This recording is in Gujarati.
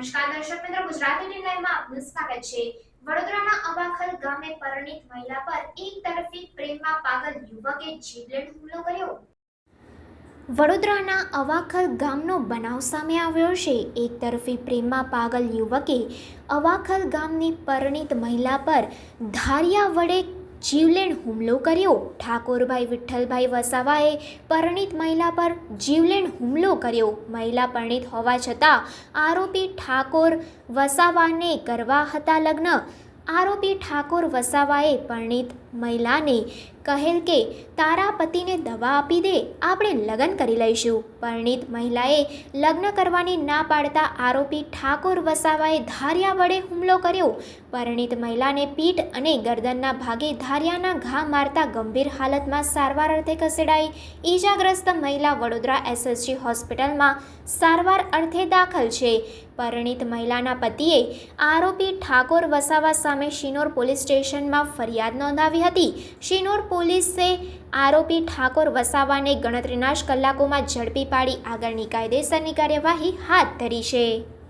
નમસ્કાર દર્શક મિત્રો, ગુજરાતી ટીવી લાઈવમાં આપનું સ્વાગત છે। વડોદરાના અવાખલ ગામે પરિણીત મહિલા પર એકતરફી પ્રેમમાં પાગલ યુવકે જીવલેણ હુમલો કર્યો। વડોદરાના અવાખલ ગામનો બનાવ સામે આવ્યો છે। એકતરફી પ્રેમમાં પાગલ યુવકે અવાખલ ગામની પરિણીત મહિલા પર ધારિયા વડે જીવલેણ હુમલો કર્યો। ઠાકોરભાઈ વિઠ્ઠલભાઈ વસાવાએ પરિણીત મહિલા પર જીવલેણ હુમલો કર્યો। મહિલા પરિણીત હોવા છતાં આરોપી ઠાકોર વસાવાને કરવા હતા લગ્ન। આરોપી ઠાકોર વસાવાએ પરિણીત મહિલાને કહેલ કે તારા પતિને દવા આપી દે, આપણે લગ્ન કરી લઈશું। પરિણીત મહિલાએ લગ્ન કરવાની ના પાડતા આરોપી ઠાકોર વસાવાએ ધારિયા વડે હુમલો કર્યો। પરિણીત મહિલાને પીઠ અને ગરદનના ભાગે ધારિયાના ઘા મારતા ગંભીર હાલતમાં સારવાર અર્થે ખસેડાઈ। ઈજાગ્રસ્ત મહિલા વડોદરા એસએસજી હોસ્પિટલમાં સારવાર અર્થે દાખલ છે। પરિણીત મહિલાના પતિએ આરોપી ઠાકોર વસાવા સામે શિનોર પોલીસ સ્ટેશનમાં ફરિયાદ નોંધાવી હતી। શિનોર પોલીસે આરોપી ઠાકોર વસાવાને ગણતરીના જ કલાકોમાં ઝડપી પાડી આગળની કાયદેસરની કાર્યવાહી હાથ ધરી છે।